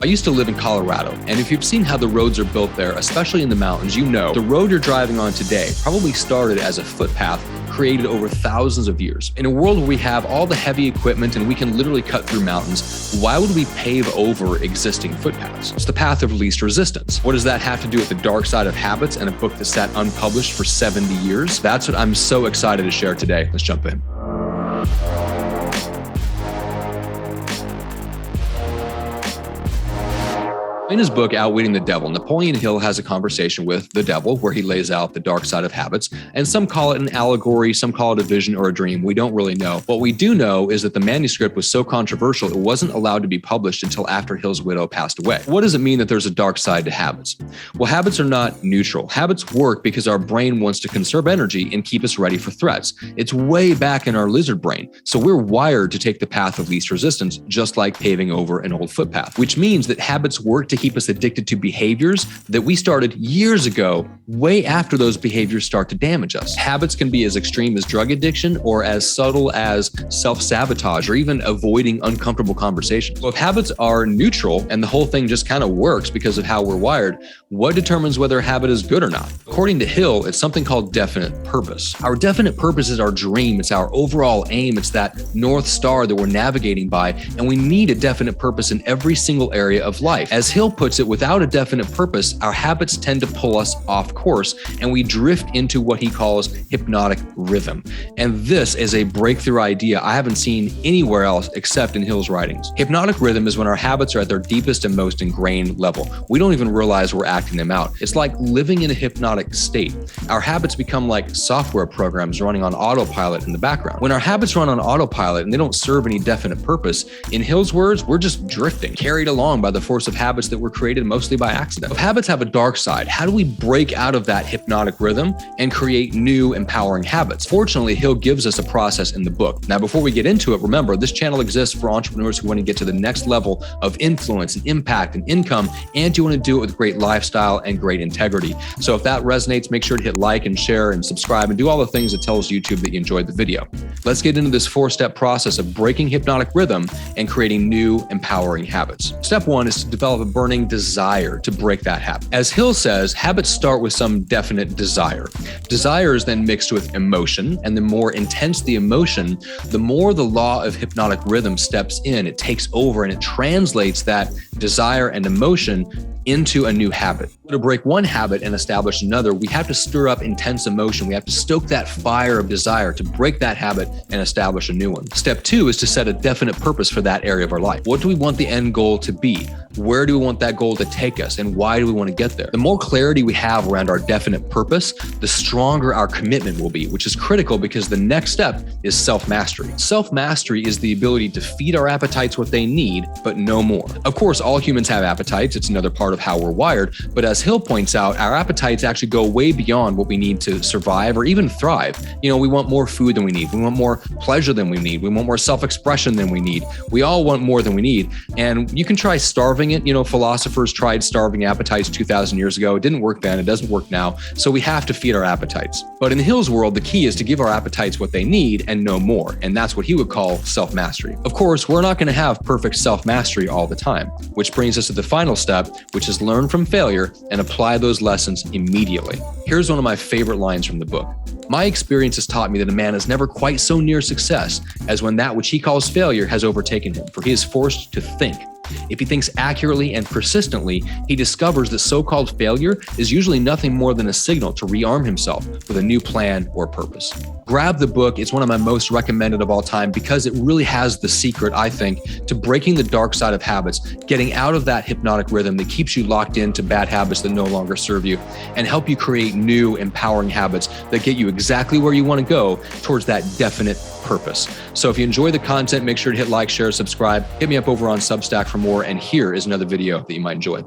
I used to live in Colorado, and if you've seen how the roads are built there, especially in the mountains, you know the road you're driving on today probably started as a footpath created over thousands of years. In a world where we have all the heavy equipment and we can literally cut through mountains, why would we pave over existing footpaths? It's the path of least resistance. What does that have to do with the dark side of habits and a book that sat unpublished for 70 years? That's what I'm so excited to share today. Let's jump in. In his book, Outwitting the Devil, Napoleon Hill has a conversation with the devil where he lays out the dark side of habits. And some call it an allegory, some call it a vision or a dream. We don't really know. What we do know is that the manuscript was so controversial, it wasn't allowed to be published until after Hill's widow passed away. What does it mean that there's a dark side to habits? Well, habits are not neutral. Habits work because our brain wants to conserve energy and keep us ready for threats. It's way back in our lizard brain. So we're wired to take the path of least resistance, just like paving over an old footpath, which means that habits work to keep us addicted to behaviors that we started years ago, way after those behaviors start to damage us. Habits can be as extreme as drug addiction or as subtle as self-sabotage or even avoiding uncomfortable conversations. So if habits are neutral and the whole thing just kind of works because of how we're wired, what determines whether a habit is good or not? According to Hill, it's something called definite purpose. Our definite purpose is our dream. It's our overall aim. It's that North Star that we're navigating by, and we need a definite purpose in every single area of life. As Hill puts it, without a definite purpose, our habits tend to pull us off course and we drift into what he calls hypnotic rhythm. And this is a breakthrough idea I haven't seen anywhere else except in Hill's writings. Hypnotic rhythm is when our habits are at their deepest and most ingrained level. We don't even realize we're acting them out. It's like living in a hypnotic state. Our habits become like software programs running on autopilot in the background. When our habits run on autopilot and they don't serve any definite purpose, in Hill's words, we're just drifting, carried along by the force of habits that were created mostly by accident. If habits have a dark side, how do we break out of that hypnotic rhythm and create new empowering habits? Fortunately, Hill gives us a process in the book. Now, before we get into it, remember, this channel exists for entrepreneurs who want to get to the next level of influence and impact and income, and you want to do it with great lifestyle and great integrity. So if that resonates, make sure to hit like and share and subscribe and do all the things that tells YouTube that you enjoyed the video. Let's get into this 4-step process of breaking hypnotic rhythm and creating new empowering habits. Step 1 is to develop a burning desire to break that habit. As Hill says, habits start with some definite desire. Desire is then mixed with emotion, and the more intense the emotion, the more the law of hypnotic rhythm steps in. It takes over and it translates that desire and emotion into a new habit. To break one habit and establish another, we have to stir up intense emotion. We have to stoke that fire of desire to break that habit and establish a new one. Step 2 is to set a definite purpose for that area of our life. What do we want the end goal to be? Where do we want that goal to take us? And why do we want to get there? The more clarity we have around our definite purpose, the stronger our commitment will be, which is critical because the next step is self-mastery. Self-mastery is the ability to feed our appetites what they need, but no more. Of course, all humans have appetites. It's another part of how we're wired. But as Hill points out, our appetites actually go way beyond what we need to survive or even thrive. You know, we want more food than we need. We want more pleasure than we need. We want more self-expression than we need. We all want more than we need. And you can try starving it. You know, philosophers tried starving appetites 2,000 years ago. It didn't work then. It doesn't work now. So we have to feed our appetites. But in Hill's world, the key is to give our appetites what they need and no more. And that's what he would call self-mastery. Of course, we're not going to have perfect self-mastery all the time, which brings us to the final step, which is learn from failure and apply those lessons immediately. Here's one of my favorite lines from the book. My experience has taught me that a man is never quite so near success as when that which he calls failure has overtaken him, for he is forced to think. If he thinks accurately and persistently, he discovers that so-called failure is usually nothing more than a signal to rearm himself with a new plan or purpose. Grab the book. It's one of my most recommended of all time because it really has the secret, I think, to breaking the dark side of habits, getting out of that hypnotic rhythm that keeps you locked into bad habits that no longer serve you, and help you create new empowering habits that get you exactly where you want to go towards that definite purpose. So if you enjoy the content, make sure to hit like, share, subscribe. Hit me up over on Substack for more, and here is another video that you might enjoy.